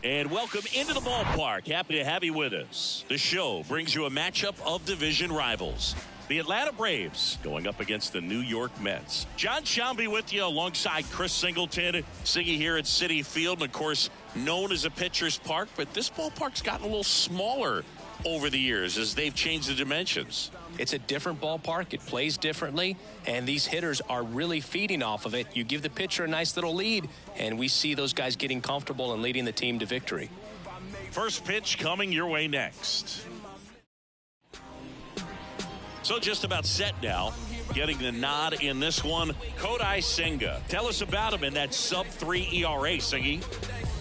And welcome into the ballpark. Happy to have you with us. The show brings you a matchup of division rivals. The Atlanta Braves going up against the New York Mets. John Shambi with you alongside Chris Singleton. Siggy here at Citi Field, and of course known as a pitcher's park, but this ballpark's gotten a little smaller over the years as they've changed the dimensions. It's a different ballpark. It plays differently, and these hitters are really feeding off of it. You give the pitcher a nice little lead, and we see those guys getting comfortable and leading the team to victory. First pitch coming your way next. So just about set now. Getting the nod in this one, Kodai Senga. Tell us about him in that sub-3 ERA, Siggy.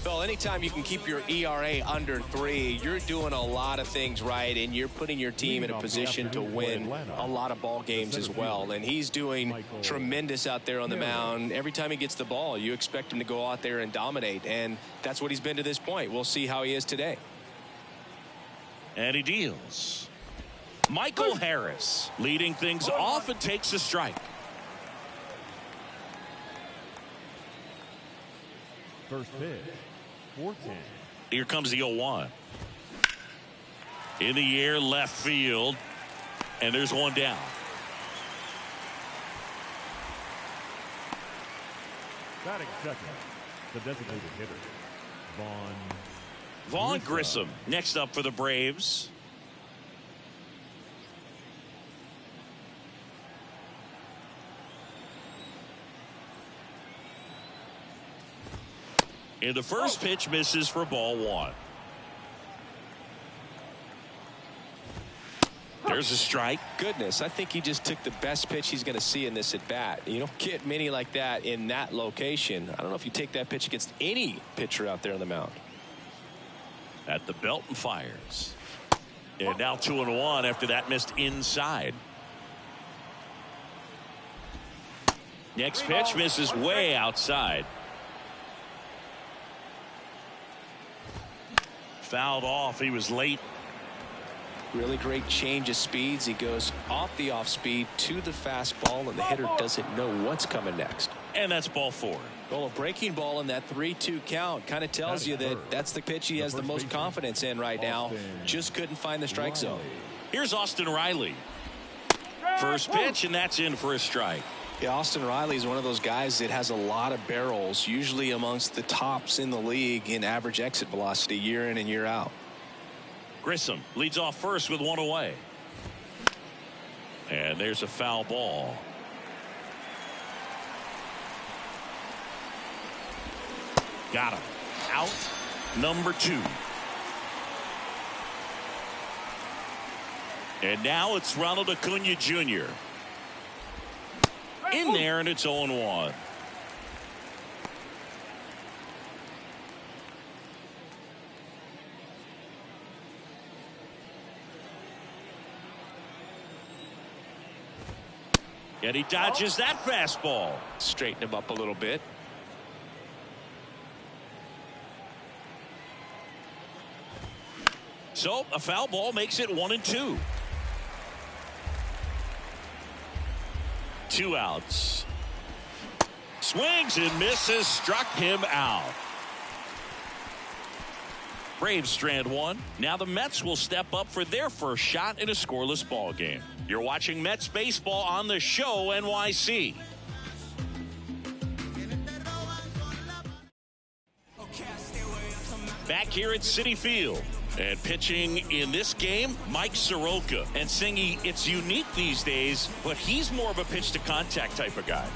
Well, anytime you can keep your ERA under 3, you're doing a lot of things right, and you're putting your team in a position to win a lot of ball games as well. And he's doing tremendous out there on the mound. Every time he gets the ball, you expect him to go out there and dominate, and that's what he's been to this point. We'll see how he is today. And he deals. Michael Harris leading things off and takes a strike. First pitch. 4-10. Here comes the 0-1. In the air, left field. And there's one down. Batting second, the designated hitter, Vaughn Grissom next up for the Braves. And the first pitch misses for ball 1. There's a strike. Goodness, I think he just took the best pitch he's going to see in this at bat. You don't get many like that in that location. I don't know if you take that pitch against any pitcher out there on the mound. At the belt and fires. And now 2-1 after that missed inside. Next pitch misses way outside. Fouled off. He was late. Really great change of speeds. He goes off the off speed to the fastball, and the hitter doesn't know what's coming next. And that's ball 4. Well, a breaking ball in that 3-2 count kind of tells you that that's the pitch he has the most confidence in right now. Just couldn't find the strike zone. Here's Austin Riley. First pitch, and that's in for a strike. Yeah, Austin Riley is one of those guys that has a lot of barrels, usually amongst the tops in the league in average exit velocity year in and year out. Grissom leads off first with 1 away. And there's a foul ball. Got him. Out number 2. And now it's Ronald Acuna Jr. In there, and it's 0-1. And he dodges that fastball. Straighten him up a little bit. So a foul ball makes it 1-2. 2 outs. Swings and misses, struck him out. Braves strand 1. Now the Mets will step up for their first shot in a scoreless ball game. You're watching Mets baseball on the show NYC. Back here at Citi Field. And pitching in this game, Mike Soroka. And Singy, it's unique these days, but he's more of a pitch-to-contact type of guy.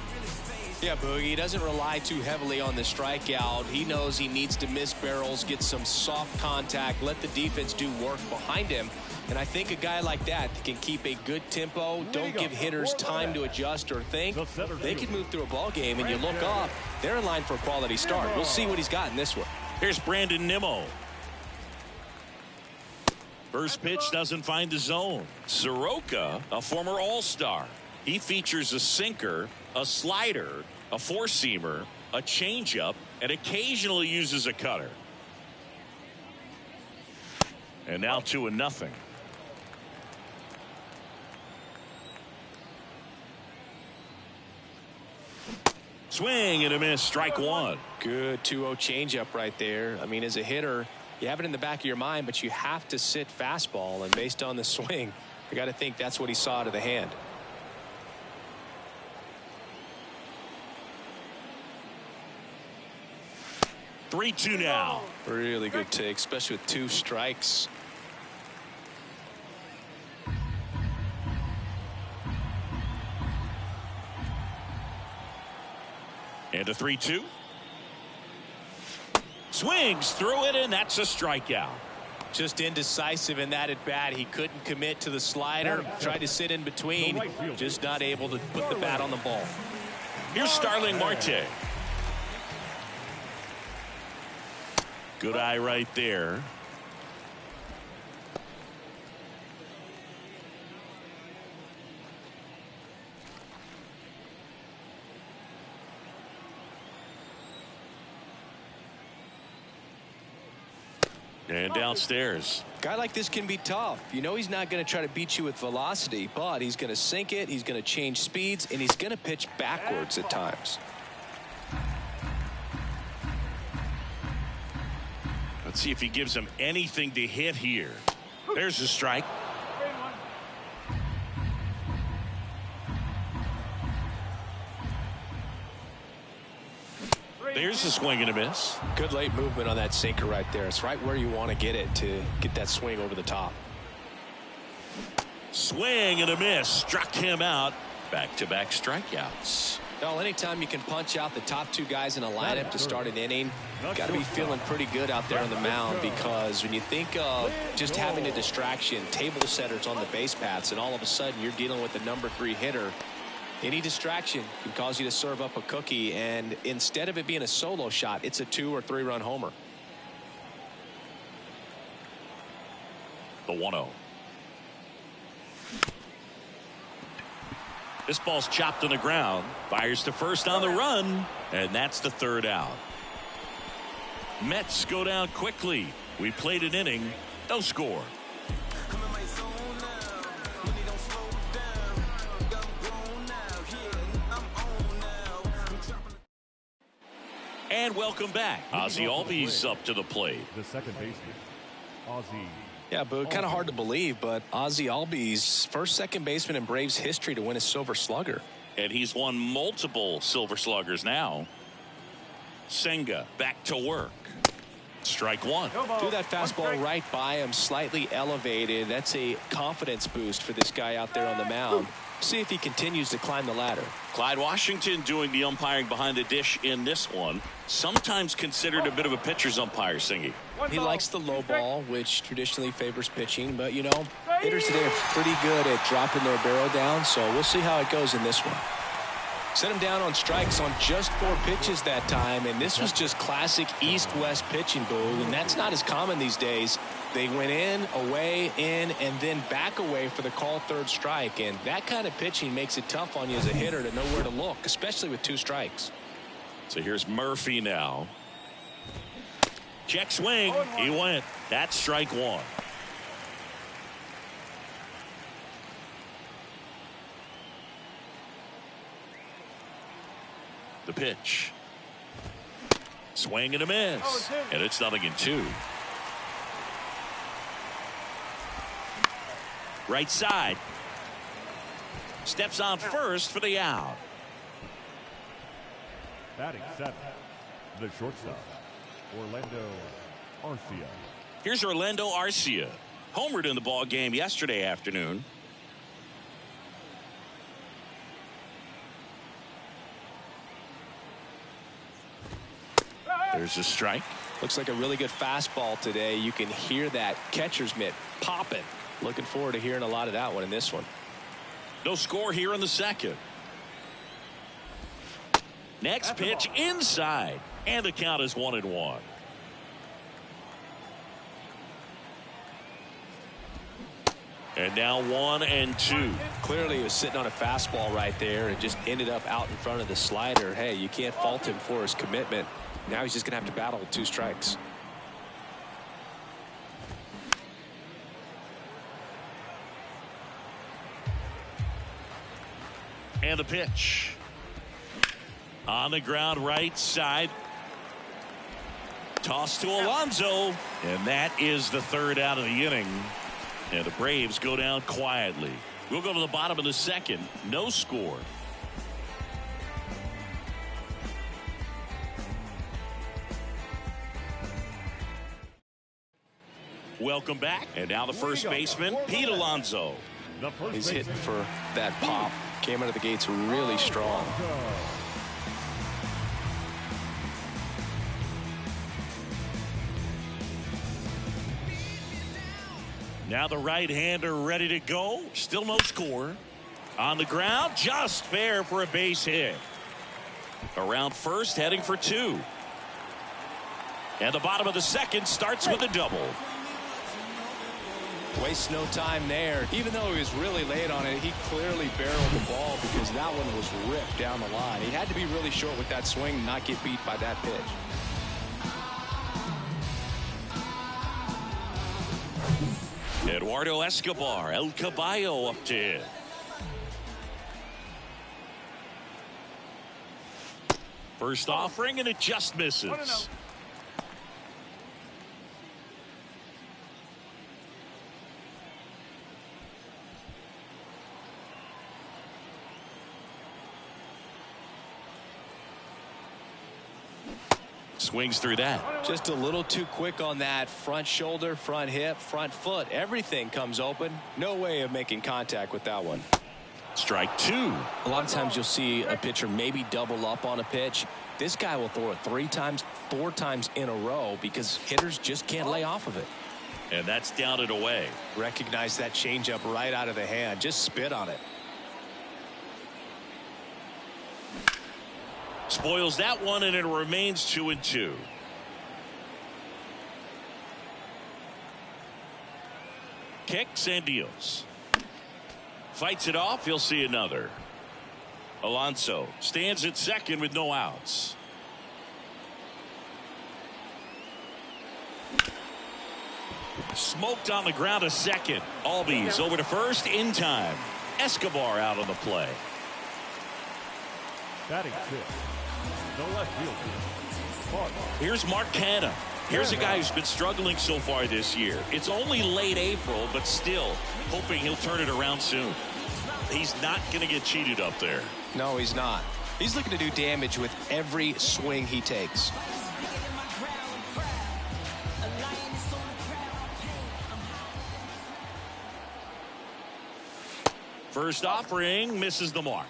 Yeah, Boogie, he doesn't rely too heavily on the strikeout. He knows he needs to miss barrels, get some soft contact, let the defense do work behind him. And I think a guy like that can keep a good tempo, don't give hitters time to adjust or think. They can move through a ball game, and you look up, they're in line for a quality start. We'll see what he's got in this one. Here's Brandon Nimmo. First pitch doesn't find the zone. Soroka, a former All-Star. He features a sinker, a slider, a four-seamer, a changeup, and occasionally uses a cutter. And now 2-0. Swing and a miss, strike one. Good 2-0 changeup right there. I mean, as a hitter, you have it in the back of your mind, but you have to sit fastball, and based on the swing, you got to think that's what he saw out of the hand. Three-two now. Really good take, especially with 2 strikes. And a 3-2. Swings through it, and that's a strikeout. Just indecisive in that at bat. He couldn't commit to the slider. Tried to sit in between. Just not able to put the bat on the ball. Here's Starling Marte. Good eye right there. And downstairs. Guy like this can be tough. You know he's not going to try to beat you with velocity, but he's going to sink it, he's going to change speeds, and he's going to pitch backwards at times. Let's see if he gives him anything to hit here. There's the strike. There's a swing and a miss. Good late movement on that sinker right there. It's right where you want to get it to get that swing over the top. Swing and a miss. Struck him out. Back-to-back strikeouts. Well, anytime you can punch out the top 2 guys in a lineup to start an inning, got to be feeling pretty good out there on the mound, because when you think of just having a distraction, table setters on the base paths, and all of a sudden you're dealing with the number 3 hitter, any distraction can cause you to serve up a cookie, and instead of it being a solo shot, it's a 2 or 3 run homer. The 1-0. This ball's chopped on the ground. Fires to first on the run, and that's the 3rd out. Mets go down quickly. We played an inning, no score. And welcome back. Ozzie Albies up to the plate. The second baseman, Ozzie. Yeah, but kind of hard to believe, but Ozzie Albies, first second baseman in Braves history to win a Silver Slugger. And he's won multiple Silver Sluggers now. Senga back to work. Strike one. Threw that fastball right by him, slightly elevated. That's a confidence boost for this guy out there on the mound. See if he continues to climb the ladder. Clyde Washington doing the umpiring behind the dish in this one. Sometimes considered a bit of a pitcher's umpire, Singy. He likes the low ball, which traditionally favors pitching. But, you know, hitters today are pretty good at dropping their barrel down. So we'll see how it goes in this one. Set him down on strikes on just 4 pitches that time, and this was just classic East-West pitching, Boo, and that's not as common these days. They went in, away, in, and then back away for the called 3rd strike, and that kind of pitching makes it tough on you as a hitter to know where to look, especially with 2 strikes. So here's Murphy now. Check swing. He went. That's strike 1. The pitch. Swing and a miss. And it's 0-2. Right side. Steps on first for the out. Batting 7th, the shortstop, Orlando Arcia. Here's Orlando Arcia. Homered in the ball game yesterday afternoon. There's a strike. Looks like a really good fastball today. You can hear that catcher's mitt popping. Looking forward to hearing a lot of that one in this one. No score here in the 2nd. Next pitch inside, and the count is 1-1. And now 1-2. Clearly he was sitting on a fastball right there and just ended up out in front of the slider. Hey, you can't fault him for his commitment. Now he's just going to have to battle with 2 strikes. And the pitch. On the ground right side. Toss to Alonso. And that is the third out of the inning. And the Braves go down quietly. We'll go to the bottom of the second. No score. Welcome back. And now the first baseman, Pete Alonso. He's hitting for that pop. Came out of the gates really strong. Now the right-hander ready to go. Still no score. On the ground, just fair for a base hit. Around first, heading for two. And the bottom of the second starts with a double. Wastes no time there. Even though he was really late on it, he clearly barreled the ball because that one was ripped down the line. He had to be really short with that swing and not get beat by that pitch. Eduardo Escobar, El Caballo up to hit. First offering, and it just misses. Swings through that. Just a little too quick on that front shoulder, front hip, front foot. Everything comes open. No way of making contact with that one. Strike two. A lot of times you'll see a pitcher maybe double up on a pitch. This guy will throw it 3 times, 4 times in a row because hitters just can't lay off of it. And that's down and away. Recognize that changeup right out of the hand. Just spit on it. Spoils that one, and it remains 2-2. Kicks and deals. Fights it off. He'll see another. Alonso stands at second with no outs. Smoked on the ground to second. Albies over to first in time. Escobar out on the play. Batting fifth. No left fielder. Here's Mark Canha. Here's a guy who's been struggling so far this year. It's only late April, but still hoping he'll turn it around soon. He's not going to get cheated up there. No, he's not. He's looking to do damage with every swing he takes. First offering misses the mark.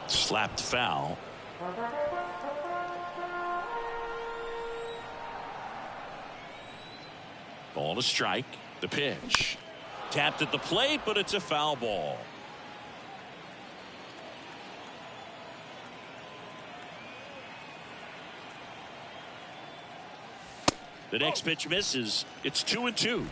Slapped foul. Ball to strike. The pitch. Tapped at the plate, but it's a foul ball. The next pitch misses. It's 2-2.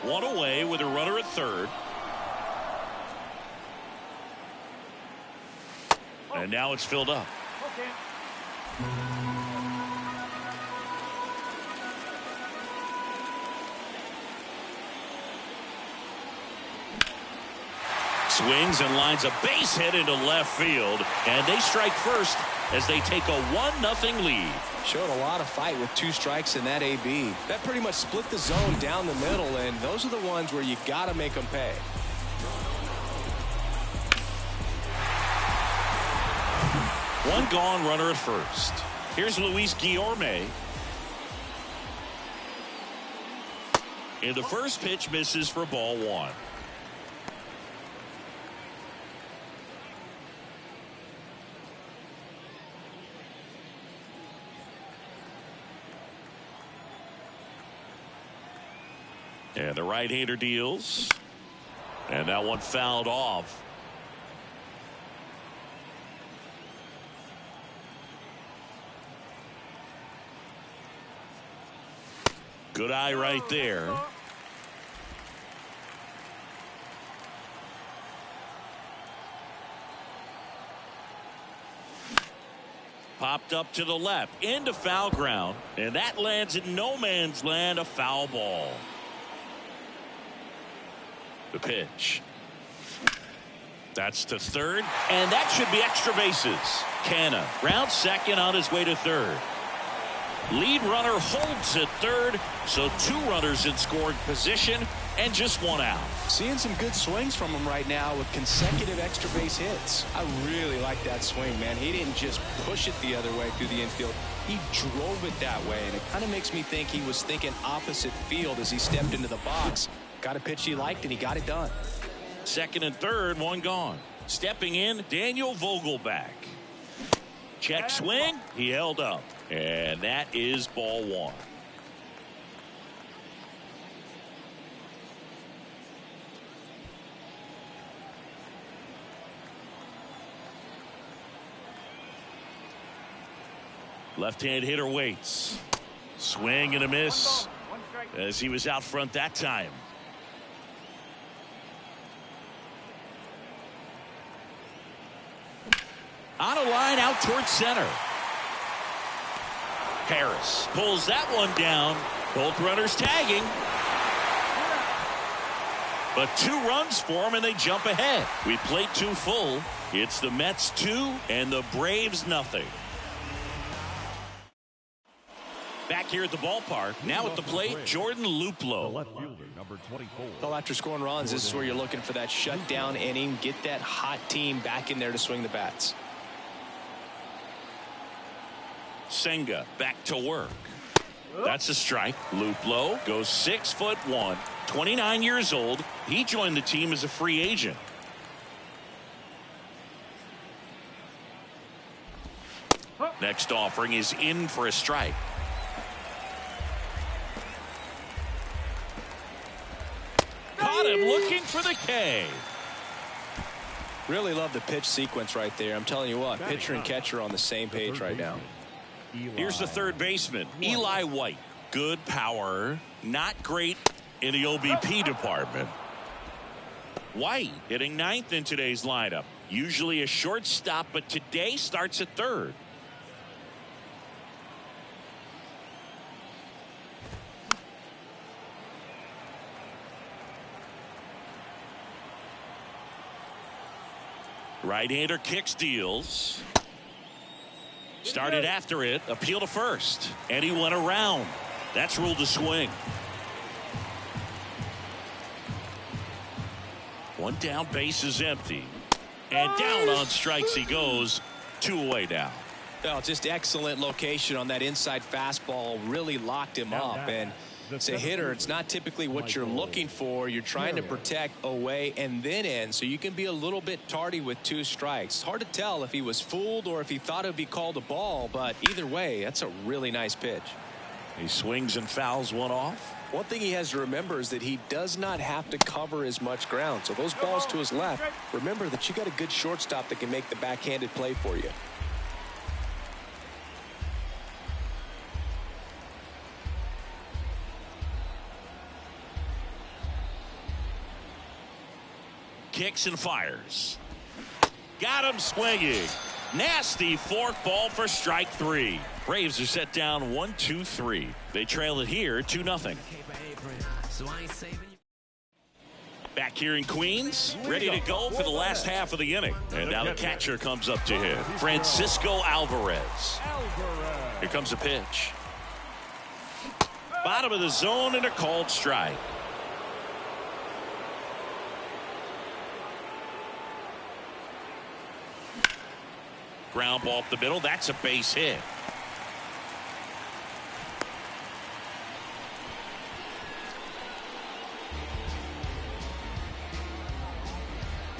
One away with a runner at third. And now it's filled up. Swings and lines a base hit into left field. And they strike first as they take a 1-0 lead. Showed a lot of fight with 2 strikes in that AB. That pretty much split the zone down the middle, and those are the ones where you got to make them pay. One gone, runner at first. Here's Luis Guillorme. And the first pitch misses for ball 1. And the right-hander deals. And that one fouled off. Good eye right there. Popped up to the left into foul ground, and that lands in no man's land, a foul ball. The pitch. That's to third, and that should be extra bases. Canna rounds second on his way to third. Lead runner holds at third, so 2 runners in scoring position and just 1 out. Seeing some good swings from him right now with consecutive extra base hits. I really like that swing, man. He didn't just push it the other way through the infield. He drove it that way, and it kind of makes me think he was thinking opposite field as he stepped into the box. Got a pitch he liked, and he got it done. Second and third, 1 gone. Stepping in, Daniel Vogelback. Check swing, he held up, and that is ball 1. Left-hand hitter waits. Swing and a miss as he was out front that time. On a line out towards center. Harris pulls that one down. Both runners tagging. But 2 runs for him, and they jump ahead. We played 2 full. It's the Mets 2 and the Braves nothing. Back here at the ballpark, now at the plate, Jordan Luplow. Left fielder, number 24. Well, after scoring runs, this is where you're looking for that shutdown inning. Get that hot team back in there to swing the bats. Senga back to work. That's a strike. Luplow goes 6'1", 29 years old. He joined the team as a free agent. Next offering is in for a strike. Caught him looking for the K. Really love the pitch sequence right there. I'm telling you what, pitcher and catcher are on the same page right now. Here's the third baseman, Eli White. Good power, not great in the OBP department. White hitting 9th in today's lineup. Usually a shortstop, but today starts at third. Right-hander kicks, deals. Started after it, appeal to first, and he went around. That's ruled a swing. 1 down, base is empty. And down on strikes he goes. 2 away now. Oh, just excellent location on that inside fastball. Really locked him up. And as a hitter, it's not typically what you're looking for. You're trying to protect away and then in, so you can be a little bit tardy with 2 strikes. It's hard to tell if he was fooled or if he thought it would be called a ball, but either way, that's a really nice pitch. He swings and fouls one off. One thing he has to remember is that he does not have to cover as much ground. So those balls to his left, remember that you got a good shortstop that can make the backhanded play for you. Kicks and fires. Got him swinging. Nasty forkball for strike 3. Braves are set down 1-2-3. They trail it here 2-0. Back here in Queens, ready to go for the last half of the inning. And now the catcher comes up to him, Francisco Alvarez. Here comes a pitch. Bottom of the zone and a called strike. Ground ball up the middle. That's a base hit.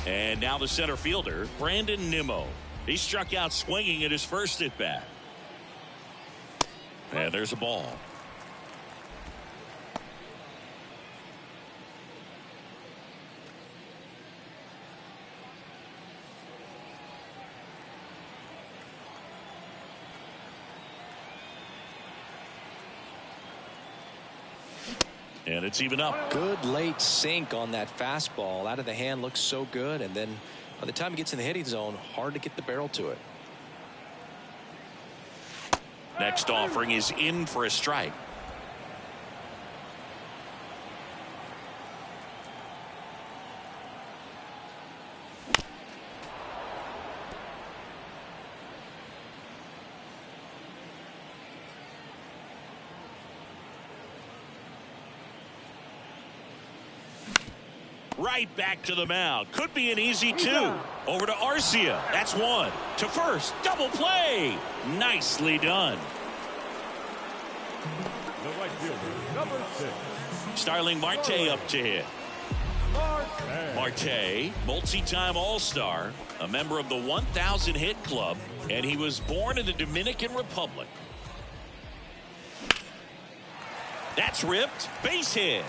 And now the center fielder, Brandon Nimmo. He struck out swinging at his first at bat. And there's a ball. And it's even up. Good late sink on that fastball. Out of the hand, looks so good. And then by the time he gets in the hitting zone, hard to get the barrel to it. Next offering is in for a strike. Right back to the mound. Could be an easy two. Over to Arcia. That's one. To first. Double play. Nicely done. The right fielder, number 6. Starling Marte up to hit. Marte, multi-time All-Star, a member of the 1,000 hit club, and he was born in the Dominican Republic. That's ripped. Base hit.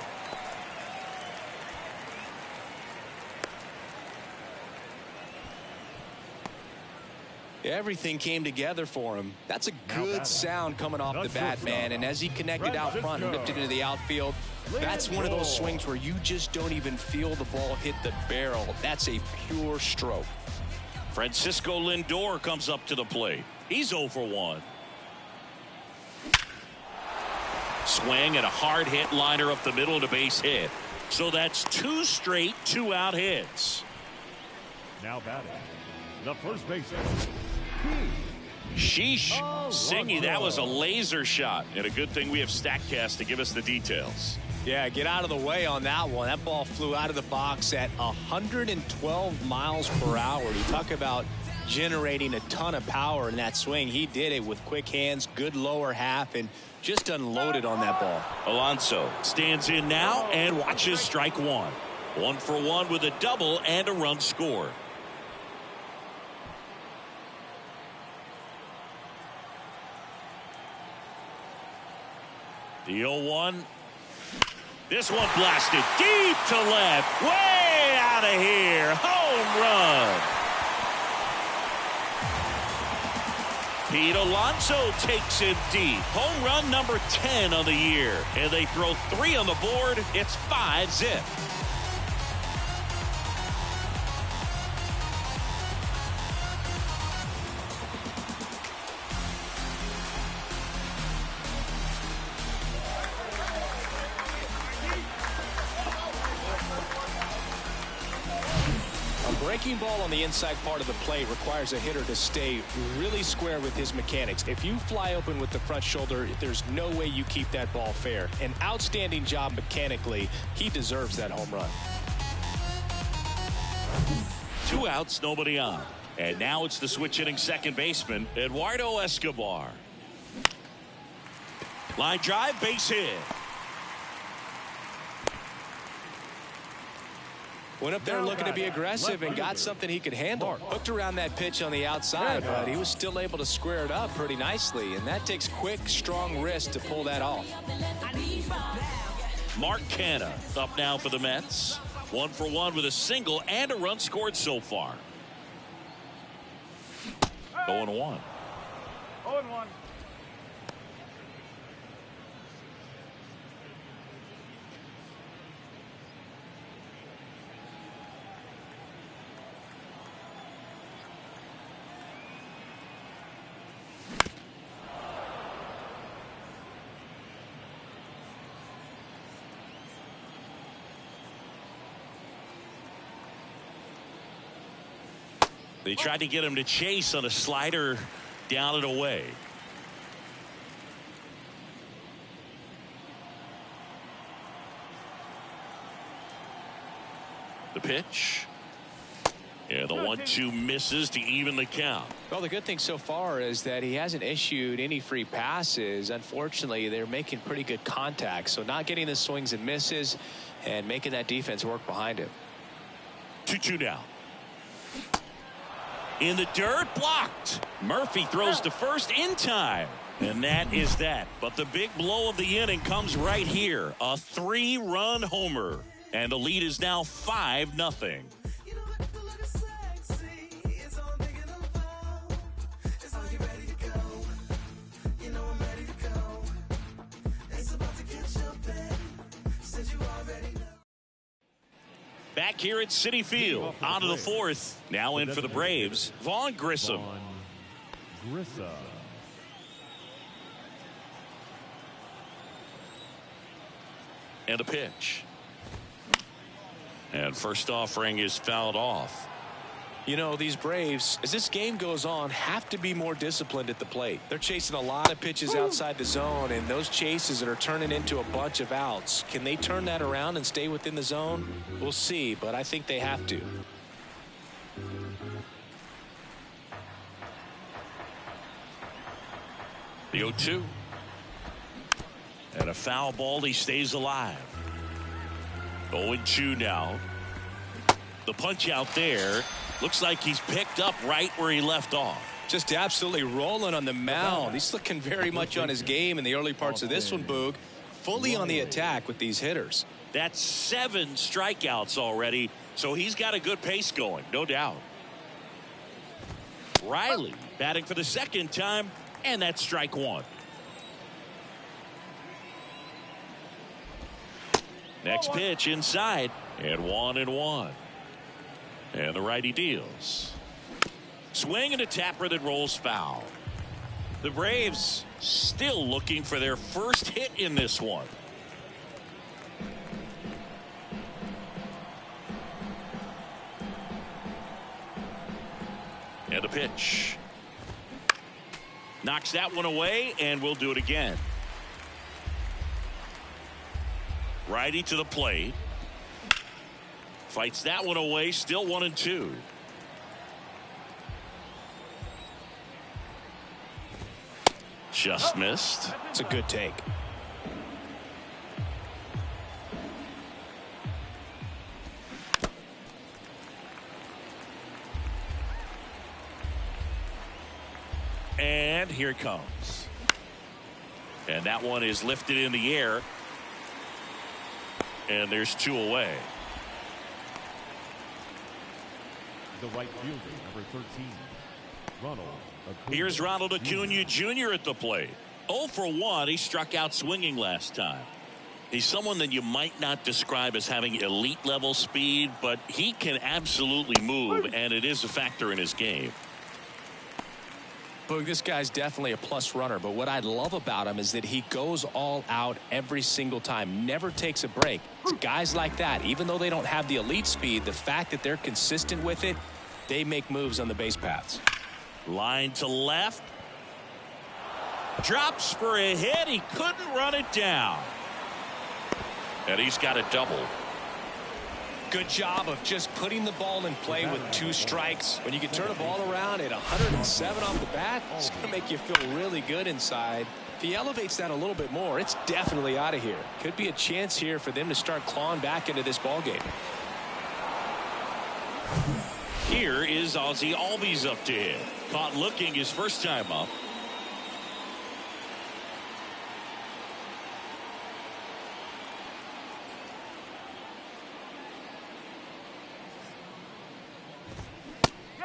Everything came together for him. That's a good sound coming off the bat, man. And as he connected out front and ripped it into the outfield, that's one of those swings where you just don't even feel the ball hit the barrel. That's a pure stroke. Francisco Lindor comes up to the plate. He's 0 for 1. Swing and a hard hit liner up the middle to base hit. So that's 2 straight 2-out hits. Now batting, the first baseman. Sheesh. Singy, that was a laser shot. And a good thing we have StatCast to give us the details. Yeah, get out of the way on that one. That ball flew out of the box at 112 miles per hour. You talk about generating a ton of power in that swing. He did it with quick hands, good lower half, and just unloaded on that ball. Alonso stands in now and watches strike one. 1 for 1 with a double and a run scored. The 0-1. This one blasted deep to left. Way out of here. Home run. Pete Alonso takes it deep. Home run number 10 on the year. And they throw 3 on the board. It's 5-zip. Breaking ball on the inside part of the plate requires a hitter to stay really square with his mechanics. If you fly open with the front shoulder, there's no way you keep that ball fair. An outstanding job mechanically. He deserves that home run. 2 outs, nobody on. And now it's the switch hitting second baseman, Eduardo Escobar. Line drive, base hit. Went up there looking to be aggressive and got something he could handle. Hooked around that pitch on the outside, but he was still able to square it up pretty nicely. And that takes quick, strong wrist to pull that off. Mark Canha up now for the Mets. 1 for 1 with a single and a run scored so far. 0-1. 0-1. They tried to get him to chase on a slider down and away. The pitch. Yeah, the 1-2 misses to even the count. Well, the good thing so far is that he hasn't issued any free passes. Unfortunately, they're making pretty good contact. So not getting the swings and misses and making that defense work behind him. 2-2 now. In the dirt, blocked. Murphy throws to first in time. And that is that. But the big blow of the inning comes right here. A 3-run homer. And the lead is now 5-0. Back here at Citi Field, on to the 4th. Now in for the Braves, Vaughn Grissom. And a pitch. And first offering is fouled off. You know, these Braves, as this game goes on, have to be more disciplined at the plate. They're chasing a lot of pitches outside the zone, and those chases that are turning into a bunch of outs. Can they turn that around and stay within the zone? We'll see, but I think they have to. The 0-2. And a foul ball. He stays alive. 0-2 now. The punch out there. Looks like he's picked up right where he left off. Just absolutely rolling on the mound. He's looking very much on his game in the early parts of this one, Boog. Fully on the attack with these hitters. That's 7 strikeouts already, so he's got a good pace going, no doubt. Riley batting for the second time, and that's strike 1. Next pitch inside, and 1-1. And the righty deals. Swing and a tapper that rolls foul. The Braves still looking for their first hit in this one. And a pitch. Knocks that one away, and we'll do it again. Righty to the plate. Fights that one away, still 1-2. Just missed. It's a good take. And here it comes. And that one is lifted in the air. And there's 2 away. The right fielder, number 13, Ronald Acuna. Here's Ronald Acuna Jr. at the plate. 0 for 1. He struck out swinging last time. He's someone that you might not describe as having elite level speed, but he can absolutely move, and it is a factor in his game. Boog, this guy's definitely a plus runner, but what I love about him is that he goes all out every single time, never takes a break. It's guys like that, even though they don't have the elite speed, the fact that they're consistent with it, they make moves on the base paths. Line to left. Drops for a hit. He couldn't run it down. And he's got a double. Good job of just putting the ball in play with 2 strikes. When you can turn a ball around at 107 off the bat, it's going to make you feel really good inside. If he elevates that a little bit more, it's definitely out of here. Could be a chance here for them to start clawing back into this ball game. Here is Ozzie Albies up to hit. Caught looking his first time up.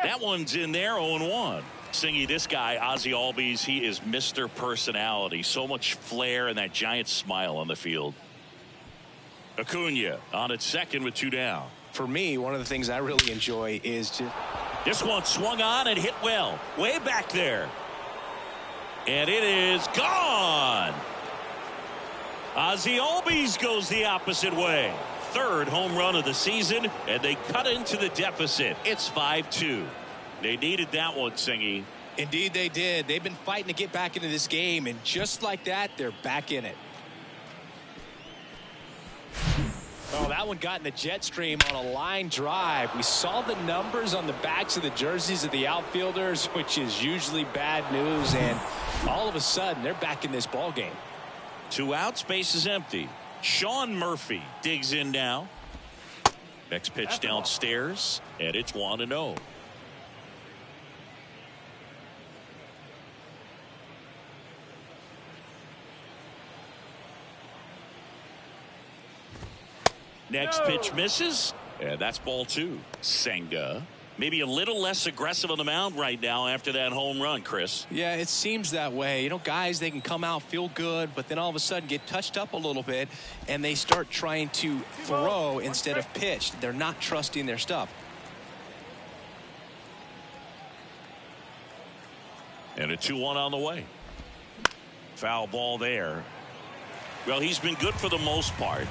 That one's in there, 0-1. Singy, this guy, Ozzie Albies, he is Mr. Personality. So much flair and that giant smile on the field. Acuna on at second with 2 down. For me, one of the things I really enjoy is just... This one swung on and hit well. Way back there. And it is gone. Ozzie Albies goes the opposite way. 3rd home run of the season, and they cut into the deficit. It's 5-2. They needed that one, Singy. Indeed they did. They've been fighting to get back into this game, and just like that, they're back in it. Oh, that one got in the jet stream on a line drive. We saw the numbers on the backs of the jerseys of the outfielders, which is usually bad news, and all of a sudden, they're back in this ball game. 2 outs, base is empty. Sean Murphy digs in now. Next pitch downstairs, and it's 1-0. Next pitch misses, and that's ball 2. Senga maybe a little less aggressive on the mound right now after that home run, Chris. Yeah, it seems that way. You know, guys, they can come out, feel good, but then all of a sudden get touched up a little bit, and they start trying to throw instead of pitch. They're not trusting their stuff. And a 2-1 on the way. Foul ball there. Well, he's been good for the most part.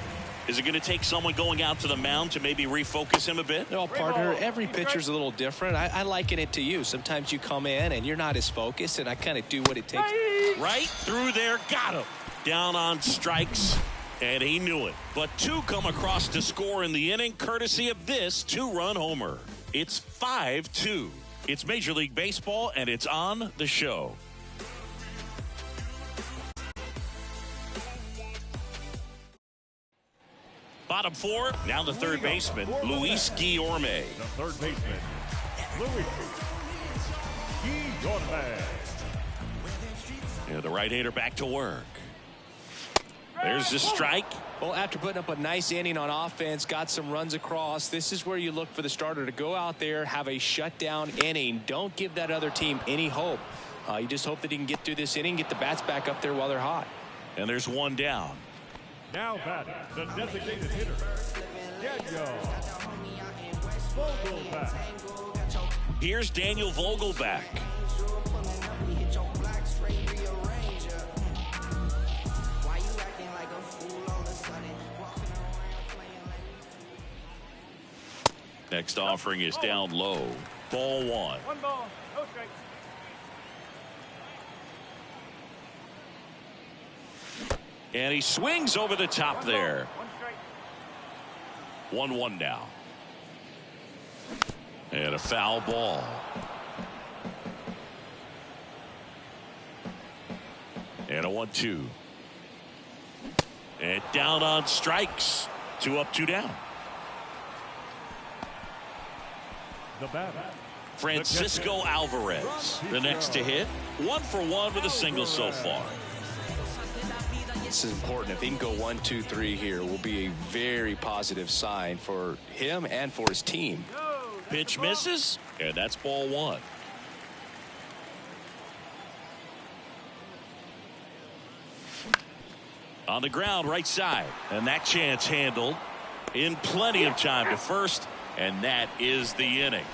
Is it going to take someone going out to the mound to maybe refocus him a bit? No, partner, every pitcher's a little different. I liken it to you. Sometimes you come in and you're not as focused, and I kind of do what it takes. Right through there, got him. Down on strikes, and he knew it. But two come across to score in the inning, courtesy of this two-run homer. It's 5-2. It's Major League Baseball, and it's on the show. Bottom four, now the third baseman, Luis Guillorme. The third baseman, Luis Guillorme. And the right-hander back to work. There's the strike. Well, after putting up a nice inning on offense, got some runs across, this is where you look for the starter to go out there, have a shutdown inning. Don't give that other team any hope. You just hope that he can get through this inning, get the bats back up there while they're hot. And there's one down. Now batting, the designated hitter, Daniel Vogelback. Here's Daniel Vogelback. Next offering is down low. Ball one. One ball, no strike. And he swings over the top there. 1-1 now. And a foul ball. And a 1-2. And down on strikes. 2 up, 2 down. The batter, Francisco Alvarez, the next to hit. 1 for 1 with a single so far. This is important. If he can go 1, 2, 3 here, will be a very positive sign for him and for his team. Pitch misses, and that's ball one. On the ground, right side, and that chance handled in plenty of time to first, and that is the inning.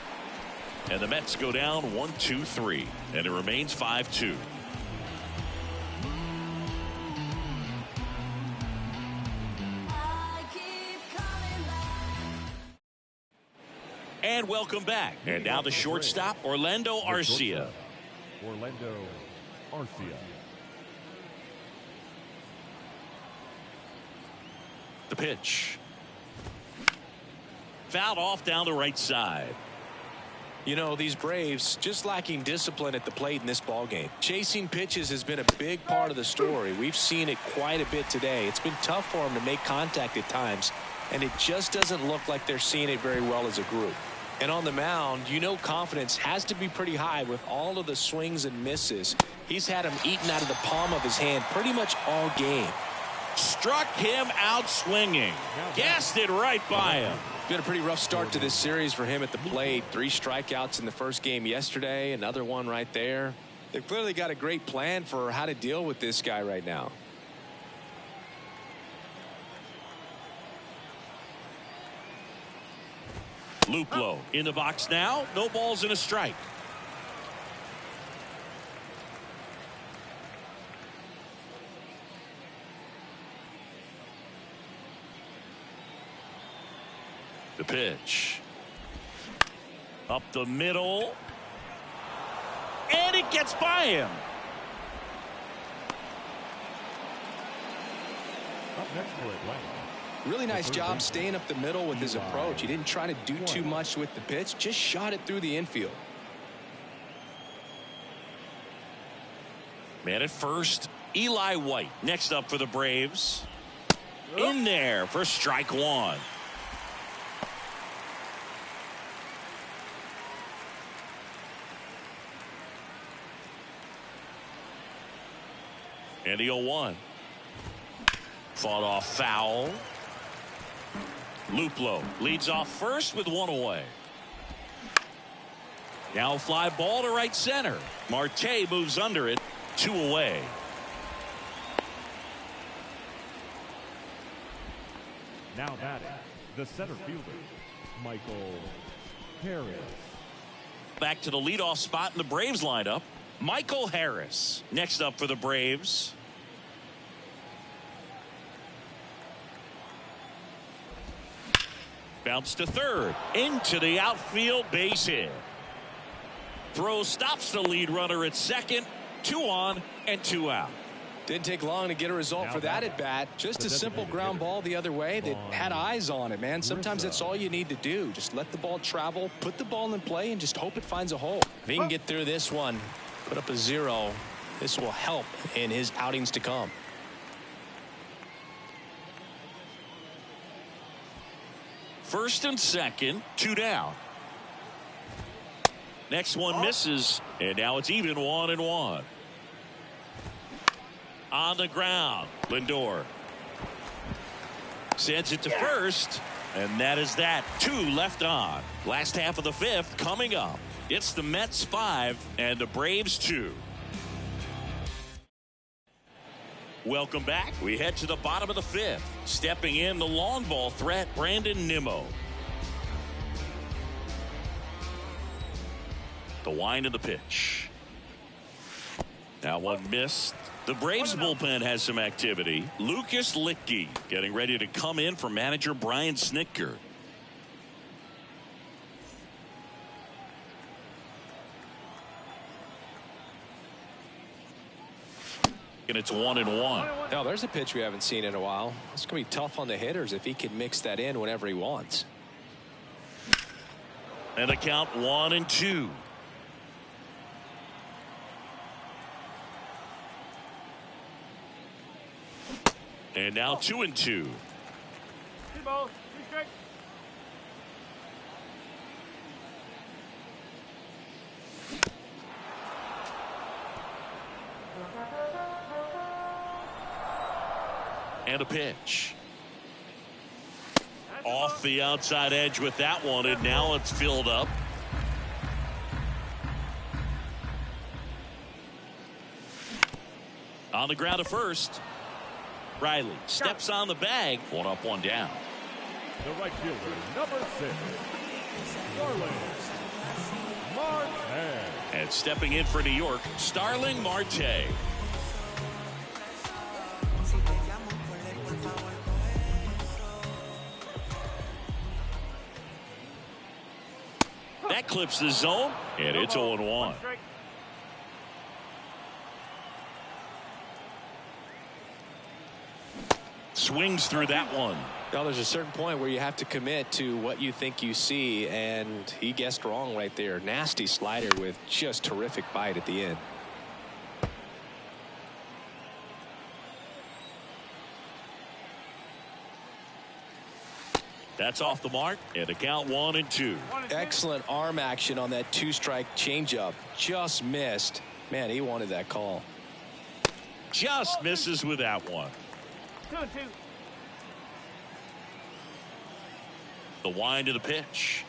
And the Mets go down 1-2-3, and it remains 5-2. And welcome back. And now the shortstop, Orlando Arcia. Orlando Arcia. The pitch. Fouled off down the right side. You know, these Braves just lacking discipline at the plate in this ballgame. Chasing pitches has been a big part of the story. We've seen it quite a bit today. It's been tough for them to make contact at times, and it just doesn't look like they're seeing it very well as a group. And on the mound, you know, confidence has to be pretty high with all of the swings and misses. He's had them eaten out of the palm of his hand pretty much all game. Struck him out swinging. Gassed it right by him. Been a pretty rough start to this series for him at the plate. 3 strikeouts in the first game yesterday. Another one right there. They've clearly got a great plan for how to deal with this guy right now. Luplow in the box now. No balls and a strike. The pitch. Up the middle. And it gets by him. Up next for Atlanta. Really nice job staying up the middle with his approach. He didn't try to do too much with the pitch, just shot it through the infield. Man at first, Eli White. Next up for the Braves. In there for strike one. And the 0-1. Fought off foul. Luplow leads off first with 1 away. Now fly ball to right center. Marte moves under it. 2 away. Now batting, the center fielder, Michael Harris. Back to the leadoff spot in the Braves lineup. Michael Harris next up for the Braves. Bounce to third. Into the outfield, base hit. Throw stops the lead runner at second. 2 on and 2 out. Didn't take long to get a result for that at bat. Just a simple ground ball the other way that had eyes on it, man. Sometimes that's all you need to do. Just let the ball travel, put the ball in play, and just hope it finds a hole. If he can get through this one, put up a 0, this will help in his outings to come. First and second, 2 down. Next one misses, and now it's even 1-1. On the ground, Lindor sends it to first, and that is that. 2 left on. Last half of the 5th coming up. It's the Mets 5 and the Braves 2. Welcome back. We head to the bottom of the 5th. Stepping in the long ball threat, Brandon Nimmo. The wind of the pitch. Now one missed. The Braves bullpen has some activity. Lucas Littke getting ready to come in for manager Brian Snitker. And it's 1-1. Now there's a pitch we haven't seen in a while. It's going to be tough on the hitters if he can mix that in whenever he wants. And the count 1-2. And now 2-2. And a pitch. Off the outside edge with that one, and now it's filled up. On the ground to first. Riley steps on the bag. 1 up, 1 down. The right fielder, number 6, Starling Marte. And stepping in for New York, Starling Marte. That clips the zone, and it's 0-1. Swings through that one. Now there's a certain point where you have to commit to what you think you see, and he guessed wrong right there. Nasty slider with just terrific bite at the end. That's off the mark, and the count 1-2. Excellent arm action on that 2-strike changeup. Just missed. Man, he wanted that call. Just misses with that one. 2-2. The wind of the pitch.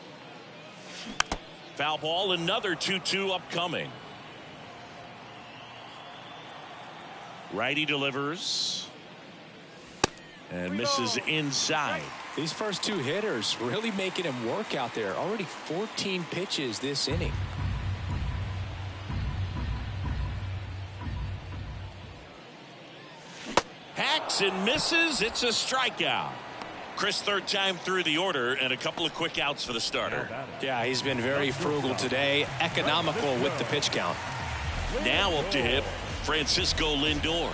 Foul ball, another 2-2 upcoming. Righty delivers. And misses inside. These first 2 hitters really making him work out there. Already 14 pitches this inning. Hacks and misses. It's a strikeout. Chris, 3rd time through the order, and a couple of quick outs for the starter. Yeah, he's been very frugal today. Economical with the pitch count. Now up to hit Francisco Lindor.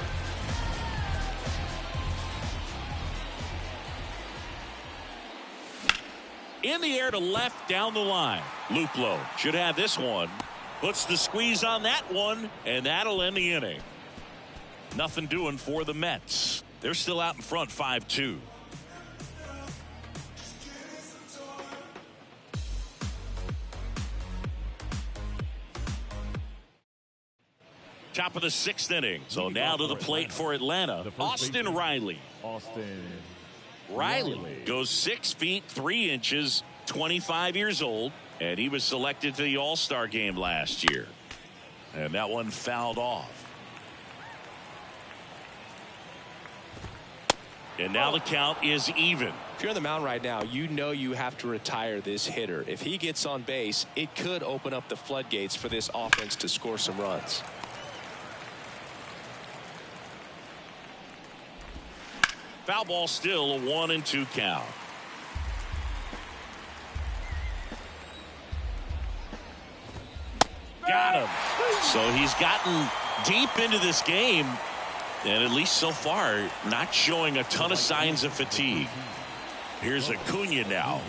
In the air to left down the line. Luplow should have this one. Puts the squeeze on that one, and that'll end the inning. Nothing doing for the Mets. They're still out in front 5-2. Top of the 6th inning. So now to the plate for Atlanta. Austin Riley. Riley goes 6 feet 3 inches, 25 years old, and he was selected to the All-Star game last year. And that one fouled off. And now the count is even. If you're on the mound right now, you know you have to retire this hitter. If he gets on base, it could open up the floodgates for this offense to score some runs. Foul ball, still a 1-2 count. So he's gotten deep into this game, and at least so far, not showing a ton of signs of fatigue. Here's Acuna now.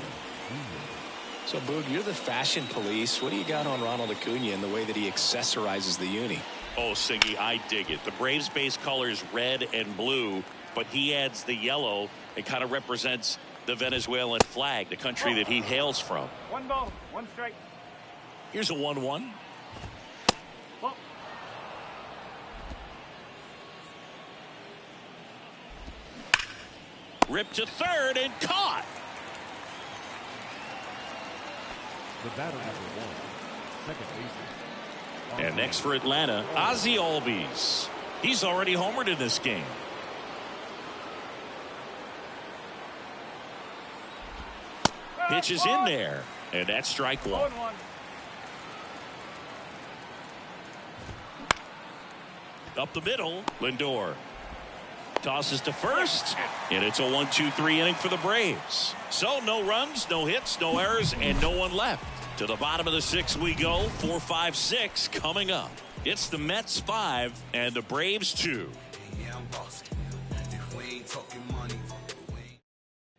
So, Boog, you're the fashion police. What do you got on Ronald Acuna and the way that he accessorizes the uni? Oh, Siggy, I dig it. The Braves base color is red and blue, but he adds the yellow. It kind of represents the Venezuelan flag, the country that he hails from. 1 ball, 1 strike. Here's a 1-1. Ball. Ripped to third and caught. The batter number 1, second baseman. And next for Atlanta, Ozzie Albies. He's already homered in this game. Pitch is in there, and that's strike 1. 0-1. Up the middle, Lindor tosses to first, and it's a 1-2-3 inning for the Braves. So no runs, no hits, no errors, and no one left. To the bottom of the 6th we go. 4-5-6 coming up. It's the Mets 5 and the Braves 2.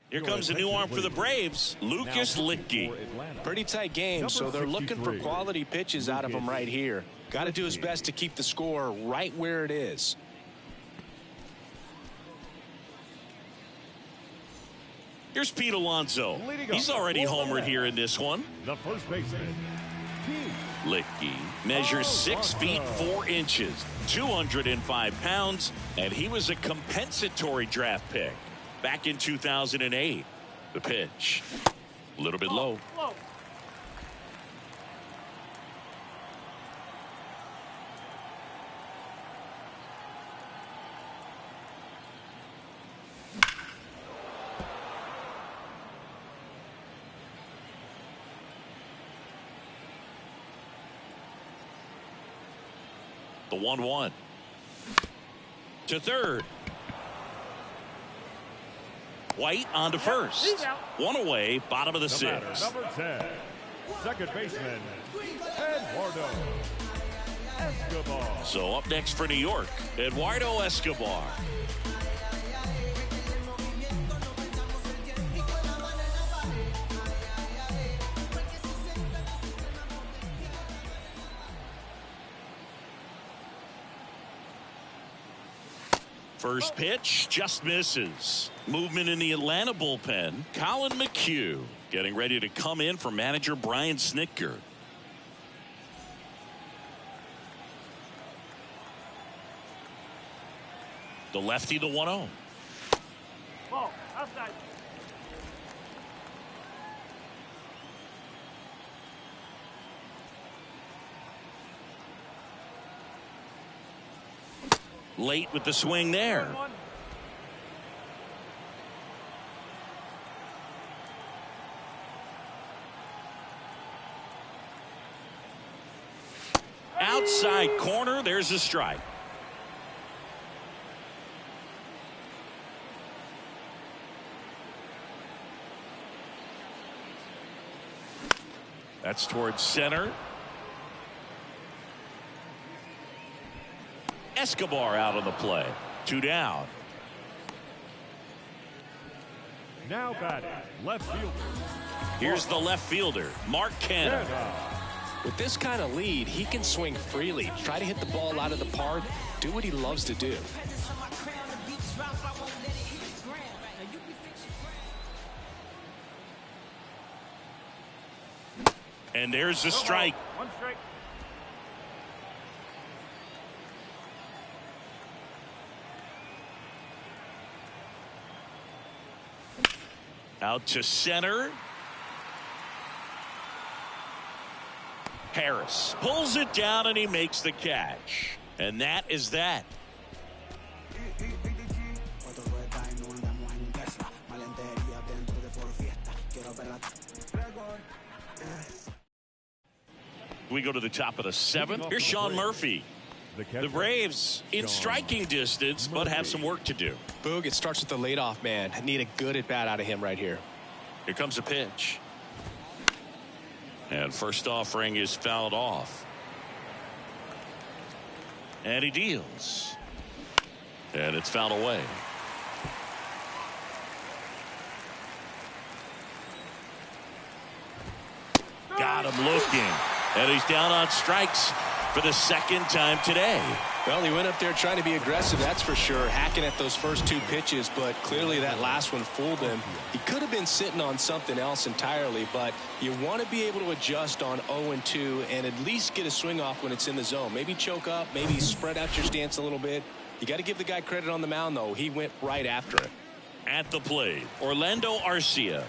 Here comes a new arm for the Braves, Lucas Licky. Pretty tight game, so they're looking for quality pitches out of him right here. Got to do his best to keep the score right where it is. Here's Pete Alonso. He's already homered here in this one. The first baseman, Licky measures 6 feet 4 inches, 205 pounds, and he was a compensatory draft pick back in 2008. The pitch, a little bit low. The 1-1 to third. White on to first. One away, bottom of the 6th. number 10, second baseman, Eduardo Escobar. So up next for New York, Eduardo Escobar. First pitch just misses. Movement in the Atlanta bullpen. Colin McHugh getting ready to come in for manager Brian Snitker. The lefty, the 1-0. Ball, outside. Late with the swing there. 1-1. Outside corner, there's a strike. That's towards center. Escobar out on the play. 2 down. Now batting, left fielder. Here's the left fielder, Mark Canha. With this kind of lead, he can swing freely, try to hit the ball out of the park, do what he loves to do. And there's the strike. 1 strike. Out to center. Harris pulls it down and he makes the catch. And that is that. We go to the top of the 7th. Here's Sean Murphy. The Braves in striking distance, but have some work to do. Boog, it starts with the leadoff man. I need a good at-bat out of him right here. Here comes a pitch. And first offering is fouled off. And he deals. And it's fouled away. Got him looking. And he's down on strikes for the second time today. Well, he went up there trying to be aggressive, that's for sure, hacking at those first two pitches, but clearly that last one fooled him. He could have been sitting on something else entirely, but you want to be able to adjust on 0-2 and at least get a swing off when it's in the zone. Maybe choke up, maybe spread out your stance a little bit. You got to give the guy credit on the mound, though. He went right after it. At the plate, Orlando Arcia.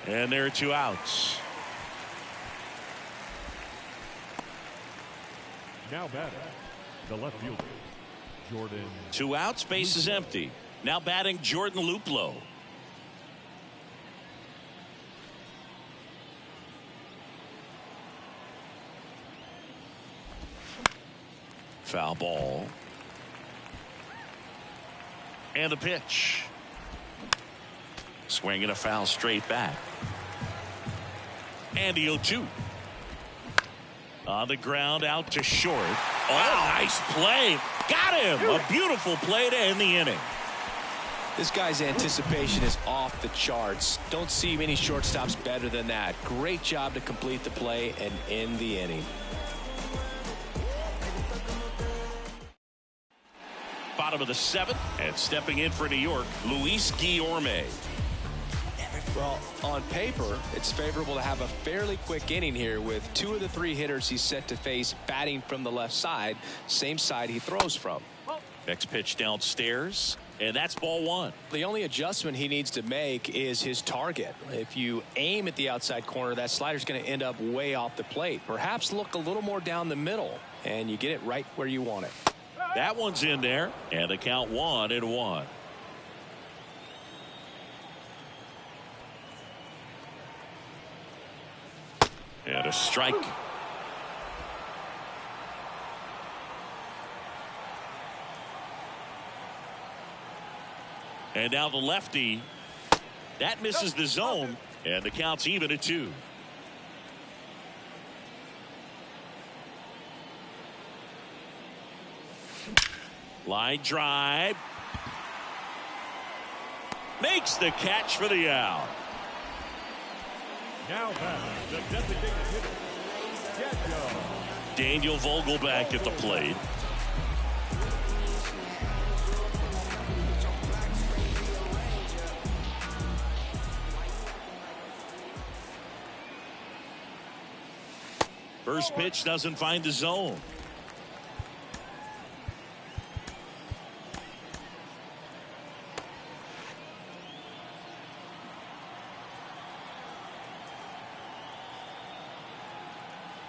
And there are 2 outs. Now batting, the left fielder, Jordan. 2 outs, base is empty. Now batting Jordan Luplow. Foul ball. And a pitch. Swing and a foul straight back. And the 0-2. On the ground out to short. Oh, nice play. Got him. A beautiful play to end the inning. This guy's anticipation is off the charts. Don't see many shortstops better than that. Great job to complete the play and end the inning. Bottom of the 7th, and stepping in for New York, Luis Guillorme. Well, on paper, it's favorable to have a fairly quick inning here with 2 of the 3 hitters he's set to face batting from the left side, same side he throws from. Next pitch downstairs, and that's ball 1. The only adjustment he needs to make is his target. If you aim at the outside corner, that slider's going to end up way off the plate. Perhaps look a little more down the middle, and you get it right where you want it. That one's in there, and the count 1-1. And a strike. And now the lefty. That misses the zone, and the count's even at 2. Line drive. Makes the catch for the out. Now batting, the designated hitter, Daniel Vogelback at the plate. First pitch doesn't find the zone.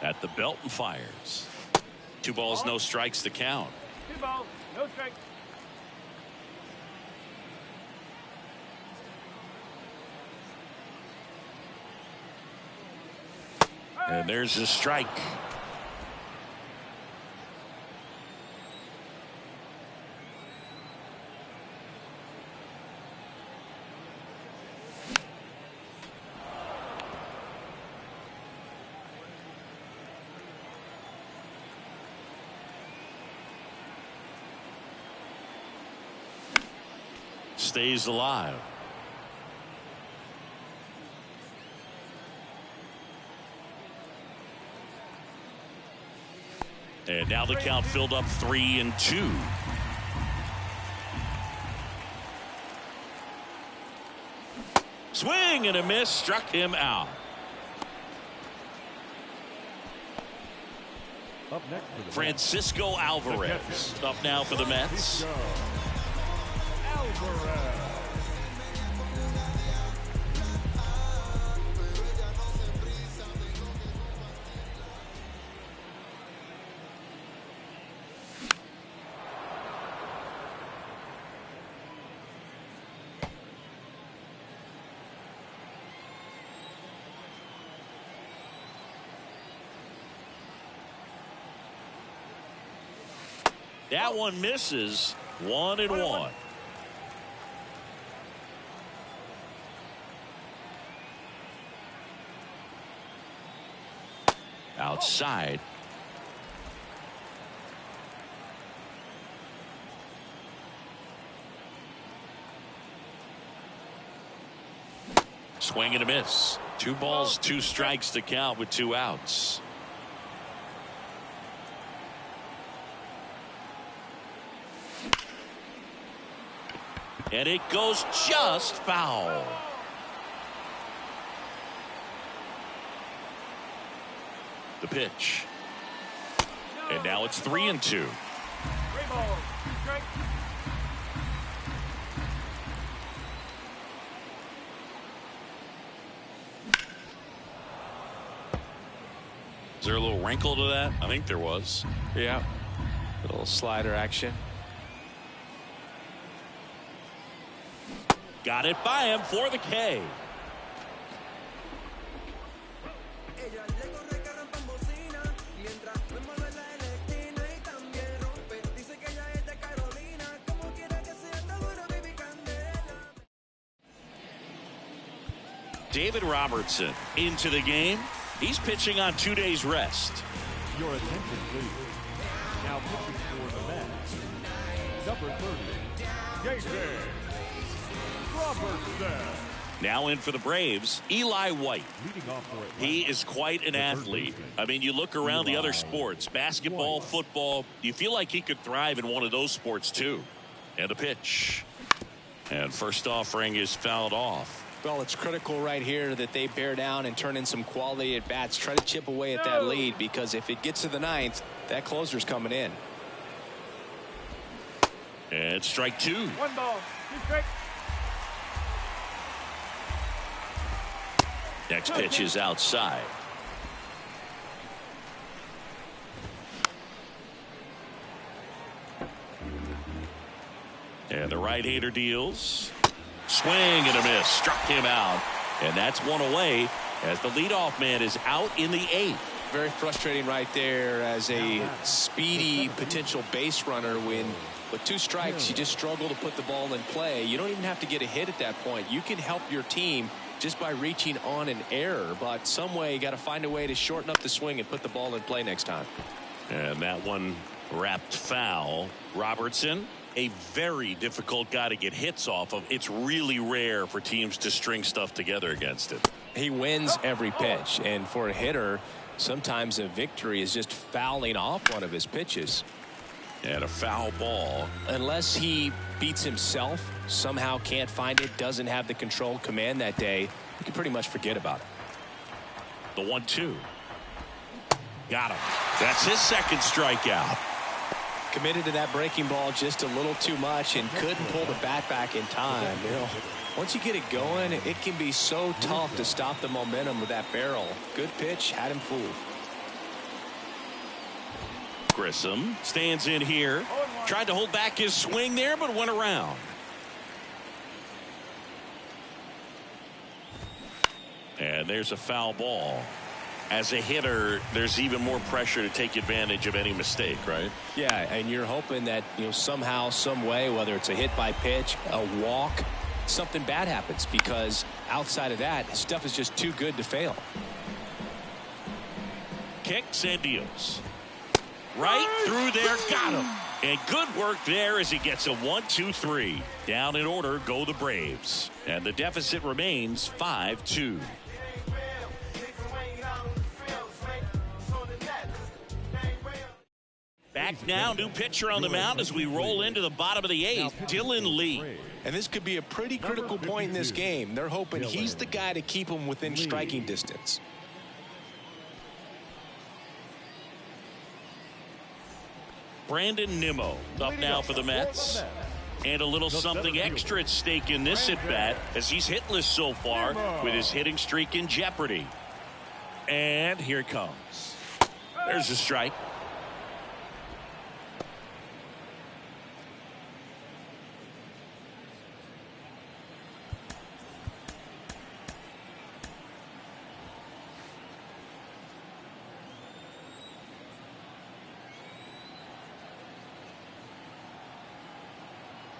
At the belt and fires. 2 balls, no strikes to count. 2 balls, no strikes. And there's the strike. Stays alive. And now the count filled up 3-2. Swing and a miss, struck him out. Up next for the Francisco Alvarez up now for the Mets. Alvarez. That one misses. 1-1. Outside. Swing and a miss. 2 balls, 2 strikes to count with 2 outs. And it goes just foul. The pitch. And now it's 3-2. Is there a little wrinkle to that? I think there was. Yeah. A little slider action. Got it by him for the K. David Robertson into the game. He's pitching on 2 days rest. Your attention, please. Now pitching for the Mets, number 30, Robertson. Now in for the Braves, Eli White. Leading off for Atlanta. He is quite an athlete. I mean, you look around the other sports, basketball, football, you feel like he could thrive in one of those sports too. And a pitch. And first offering is fouled off. Well, it's critical right here that they bear down and turn in some quality at bats. Try to chip away at that lead, because if it gets to the 9th, that closer's coming in. And strike 2. 1 ball, 2 strikes. Next pitch is outside. And the right-hander deals. Swing and a miss. Struck him out. And that's 1 away as the leadoff man is out in the 8th. Very frustrating right there as a speedy potential base runner. When with 2 strikes, you just struggle to put the ball in play. You don't even have to get a hit at that point. You can help your team just by reaching on an error. But some way, you got to find a way to shorten up the swing and put the ball in play next time. And that one wrapped foul. Robertson, a very difficult guy to get hits off of. It's really rare for teams to string stuff together against him. He wins every pitch, and for a hitter, sometimes a victory is just fouling off one of his pitches. And a foul ball. Unless he beats himself, somehow can't find it, doesn't have the control command that day, you can pretty much forget about it. The 1-2. Got him. That's his 2nd strikeout. Committed to that breaking ball just a little too much and couldn't pull the bat back in time. You know, once you get it going, it can be so tough to stop the momentum of that barrel. Good pitch, had him fooled. Grissom stands in here. Tried to hold back his swing there, but went around. And there's a foul ball. As a hitter, there's even more pressure to take advantage of any mistake, right? Yeah, and you're hoping that, somehow, some way, whether it's a hit by pitch, a walk, something bad happens, because outside of that, stuff is just too good to fail. Kicks and deals. Right through there, got him. And good work there as he gets a 1-2-3. Down in order go the Braves. And the deficit remains 5-2. Back now, new pitcher on the mound as we roll into the bottom of the 8th, Dylan Lee. And this could be a pretty critical point in this game. They're hoping he's the guy to keep them within striking distance. Brandon Nimmo up now for the Mets. And a little something extra at stake in this at-bat as he's hitless so far with his hitting streak in jeopardy. And here it comes. There's a strike.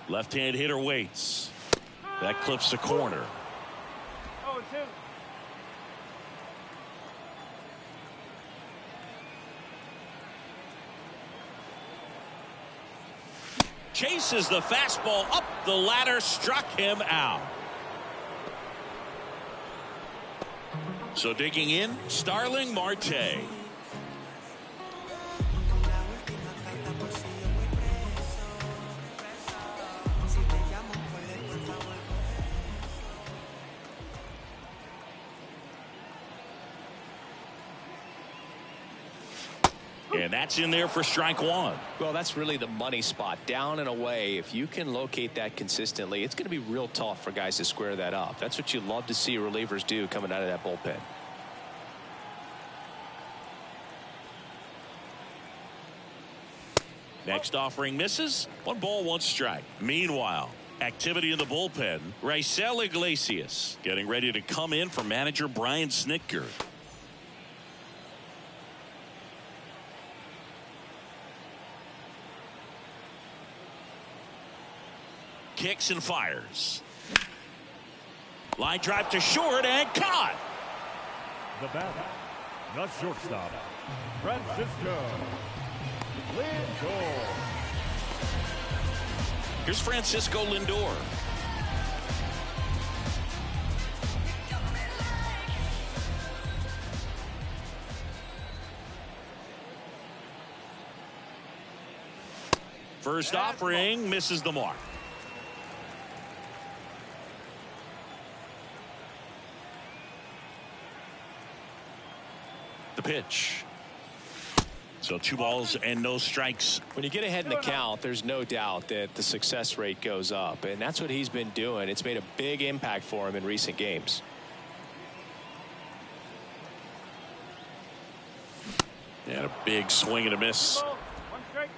Left-hand hitter waits. That clips the corner. 0-2. Chases the fastball up the ladder, struck him out. So digging in, Starling Marte. And that's in there for strike one. Well, that's really the money spot, down and away. If you can locate that consistently, it's going to be real tough for guys to square that up. That's what you love to see relievers do coming out of that bullpen. Next offering misses. 1 ball, 1 strike. Meanwhile, activity in the bullpen. Raisel Iglesias getting ready to come in for manager Brian Snitker. Kicks and fires. Line drive to short and caught. The batter, the shortstop, Francisco Lindor. Here's Francisco Lindor. First offering misses the mark. The pitch. So 2 balls and no strikes. When you get ahead in the count, there's no doubt that the success rate goes up, and that's what he's been doing. It's made a big impact for him in recent games. And a big swing and a miss. 1 strike.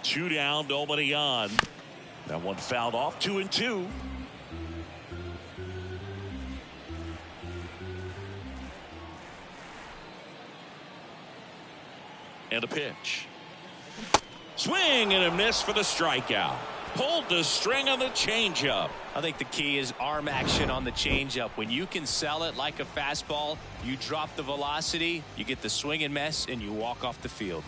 Two down, nobody on. That one fouled off. 2-2. And a pitch. Swing and a miss for the strikeout. Pulled the string on the changeup. I think the key is arm action on the changeup. When you can sell it like a fastball, you drop the velocity, you get the swing and miss, and you walk off the field.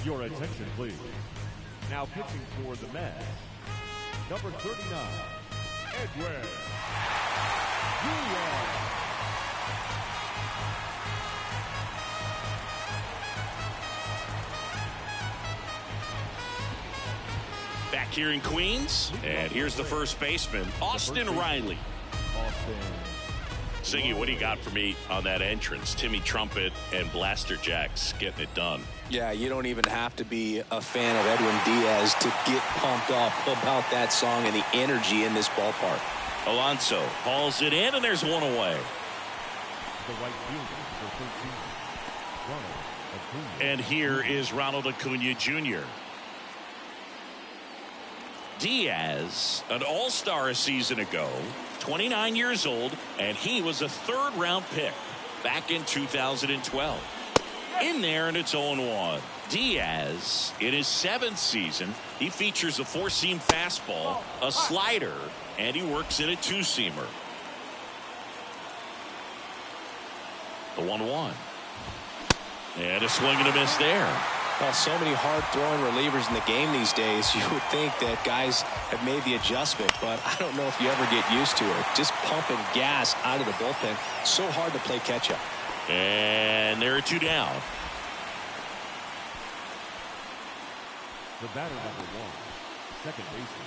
Your attention, please. Now pitching for the Mets, number 39, Edward Julian. Back here in Queens, and here's the first baseman, Austin Riley. Siggy, what do you got for me on that entrance? Timmy Trumpet and Blaster Jacks getting it done. Yeah, you don't even have to be a fan of Edwin Diaz to get pumped up about that song and the energy in this ballpark. Alonso hauls it in, and there's one away. The right fielder for 13, Ronald Acuna. And here is Ronald Acuna Jr. Diaz, an all-star a season ago, 29 years old, and he was a 3rd-round pick back in 2012. In there, and it's 0-1. Diaz, in his 7th season, he features a 4-seam fastball, a slider, and he works in a 2-seamer. The 1-1. And a swing and a miss there. Well, so many hard-throwing relievers in the game these days, you would think that guys have made the adjustment, but I don't know if you ever get used to it. Just pumping gas out of the bullpen, so hard to play catch-up. And there are 2 down. The batter, number 1, second baseman.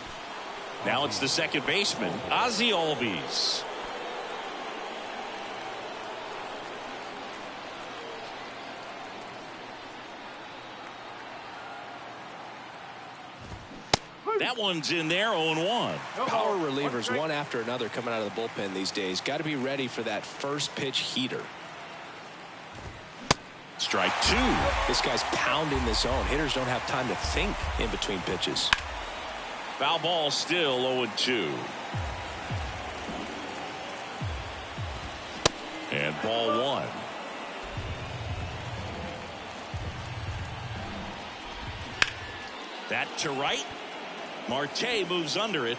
Now it's the second baseman, Ozzie Albies. That one's in there, 0-1. Power relievers, one after another, coming out of the bullpen these days. Got to be ready for that first pitch heater. Strike 2. This guy's pounding the zone. Hitters don't have time to think in between pitches. Foul ball, still 0-2. And ball 1. That to right. Marte moves under it.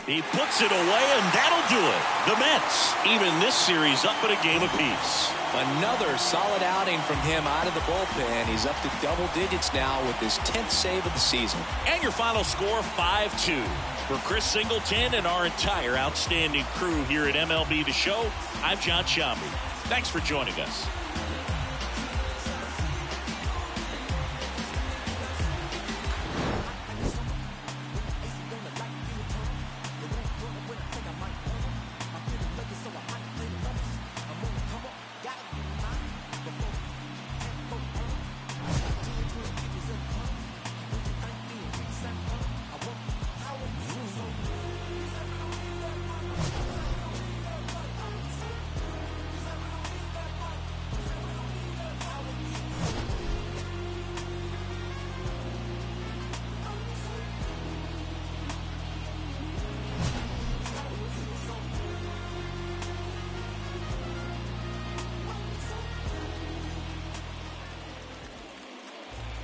He puts it away, and that'll do it. The Mets even this series up at a game apiece. Another solid outing from him out of the bullpen. He's up to double digits now with his 10th save of the season. And your final score, 5-2. For Chris Singleton and our entire outstanding crew here at MLB The Show, I'm John Shambi. Thanks for joining us.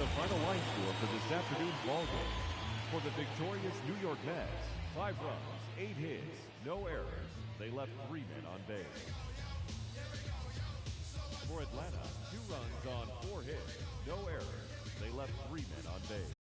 The final line score for this afternoon's ball game. For the victorious New York Mets, 5 runs, 8 hits, no errors. They left 3 men on base. For Atlanta, 2 runs on 4 hits, no errors. They left 3 men on base.